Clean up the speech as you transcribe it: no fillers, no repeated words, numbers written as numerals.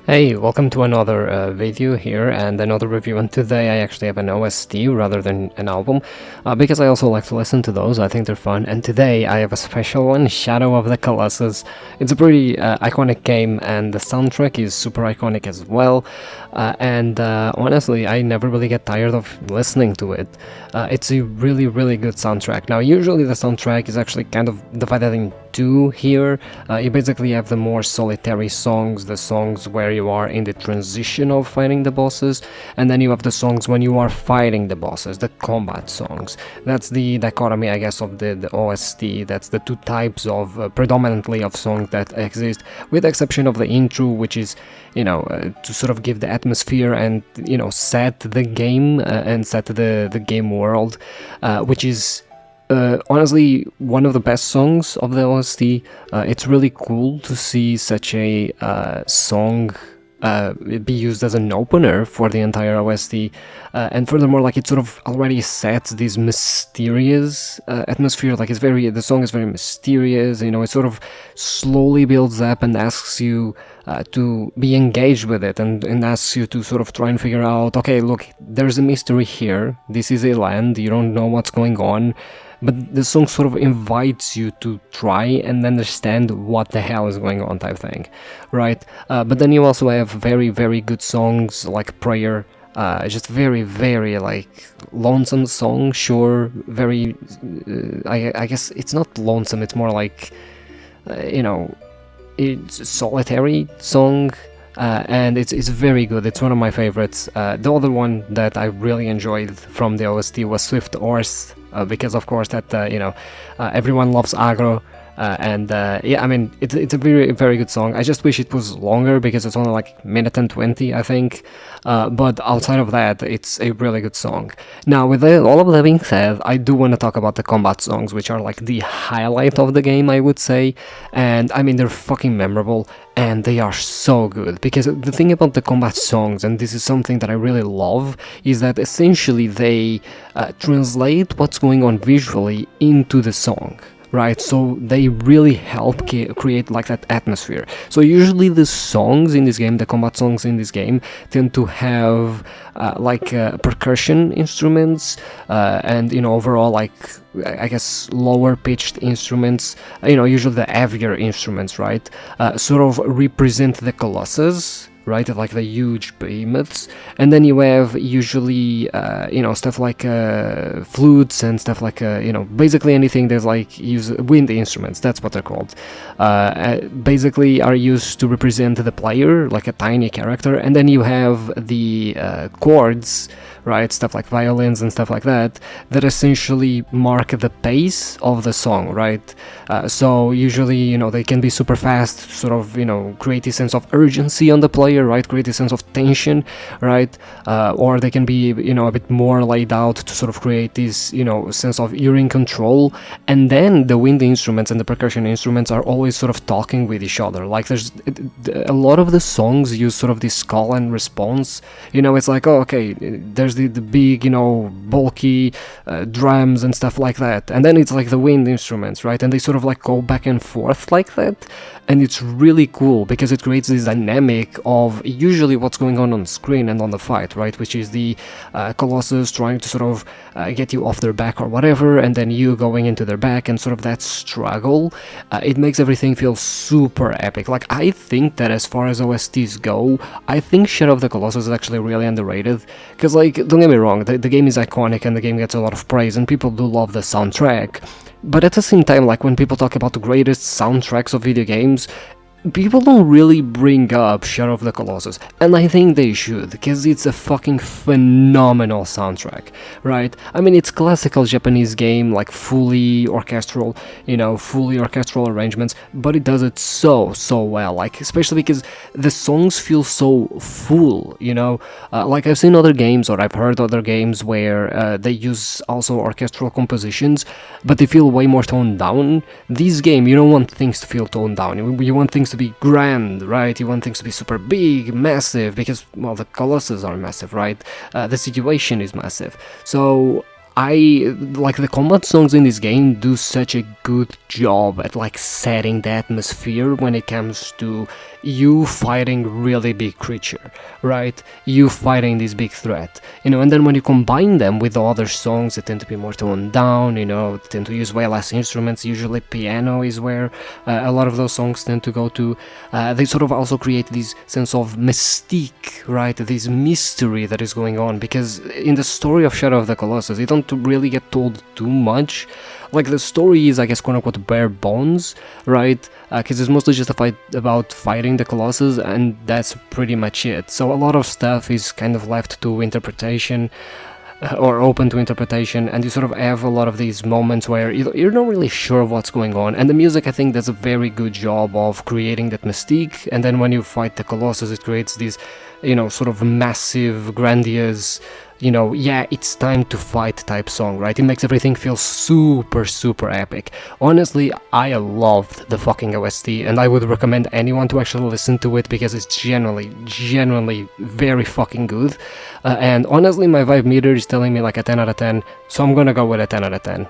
Hey, welcome to another video here and another review, and today I actually have an OST rather than an album, because I also like to listen to those. I think they're fun, and today I have a special one, Shadow of the Colossus. It's a pretty iconic game, and the soundtrack is super iconic as well, and honestly I never really get tired of listening to it. It's a really good soundtrack. Now usually the soundtrack is actually kind of divided in two here. You basically have the more solitary songs, the songs where you are in the transition of fighting the bosses, and then you have the songs when you are fighting the bosses, the combat songs. That's the dichotomy, I guess, of the OST. That's the two types of predominantly of songs that exist, with the exception of the intro, which is, you know, to sort of give the atmosphere and, you know, set the game and set the game world, which is honestly one of the best songs of the OST. It's really cool to see such a song be used as an opener for the entire OST, and furthermore, like, it sort of already sets this mysterious atmosphere. Like, the song is very mysterious, you know. It sort of slowly builds up and asks you to be engaged with it, and asks you to sort of try and figure out, okay, look, there's a mystery here, this is a land, you don't know what's going on, but the song sort of invites you to try and understand what the hell is going on, type thing, right? But then you also have very good songs like Prayer, just very like lonesome song, sure, very, I guess it's not lonesome, it's more like, you know, it's a solitary song. And it's very good. It's one of my favorites. The other one that I really enjoyed from the OST was Swift Horse, because of course that, you know, everyone loves aggro, and yeah, I mean, it's a very good song. I just wish it was longer because it's only like minute and 20, I think, but outside of that, it's a really good song. Now, with all of that being said, I do want to talk about the combat songs, which are like the highlight of the game, I would say, and I mean, they're fucking memorable, and they are so good, because the thing about the combat songs, and this is something that I really love, is that essentially they translate what's going on visually into the song, right? So they really help create like that atmosphere. So usually the songs in this game, the combat songs in this game, tend to have percussion instruments, and, you know, overall, like, I guess, lower pitched instruments, you know, usually the heavier instruments, right, sort of represent the Colossus, right, like the huge behemoths. And then you have usually, you know, stuff like flutes and stuff like, you know, basically anything that's like use wind instruments, that's what they're called, basically are used to represent the player, like a tiny character. And then you have the chords, right, stuff like violins and stuff like that, that essentially mark the pace of the song, right? So usually, you know, they can be super fast, sort of, you know, create a sense of urgency on the player, right, create a sense of tension, right, or they can be, you know, a bit more laid out to sort of create this, you know, sense of you're in control. And then the wind instruments and the percussion instruments are always sort of talking with each other. Like, there's a lot of the songs use sort of this call and response, you know. It's like, oh, okay, there's the big, you know, bulky drums and stuff like that, and then it's like the wind instruments, right, and they sort of like go back and forth like that. And it's really cool because it creates this dynamic of usually what's going on screen and on the fight, right, which is the Colossus trying to sort of get you off their back or whatever, and then you going into their back, and sort of that struggle. It makes everything feel super epic. Like, I think that as far as OSTs go, I think Shadow of the Colossus is actually really underrated, because, like, don't get me wrong, the game is iconic and the game gets a lot of praise and people do love the soundtrack. But at the same time, like, when people talk about the greatest soundtracks of video games, people don't really bring up Shadow of the Colossus, and I think they should, because it's a fucking phenomenal soundtrack, right? I mean, it's classical Japanese game, like fully orchestral, you know, fully orchestral arrangements, but it does it so well, like, especially because the songs feel so full, you know. Like, I've seen other games, or I've heard other games where they use also orchestral compositions, but they feel way more toned down. This game, you don't want things to feel toned down, you want things to be grand, right? You want things to be super big, massive, because, well, the Colossus are massive, right? The situation is massive. So I like the combat songs in this game do such a good job at like setting the atmosphere when it comes to, you fighting really big creature, right? You fighting this big threat, and then when you combine them with the other songs that tend to be more toned down, tend to use way less instruments. Usually piano is where a lot of those songs tend to go to. They sort of also create this sense of mystique, right? This mystery that is going on, because in the story of Shadow of the Colossus, they don't really get told too much. Like, the story is, I guess, quote-unquote bare bones, right? Because it's mostly just a fight about fighting the Colossus, and that's pretty much it. So a lot of stuff is kind of left to interpretation, or open to interpretation, and you sort of have a lot of these moments where you're not really sure what's going on, and the music, I think, does a very good job of creating that mystique. And then when you fight the Colossus, it creates this, sort of massive, grandiose, it's time to fight type song, right? It makes everything feel super, super epic. Honestly, I loved the fucking OST, and I would recommend anyone to actually listen to it, because it's genuinely very fucking good. And honestly, my vibe meter is telling me like a 10 out of 10, so I'm gonna go with a 10 out of 10.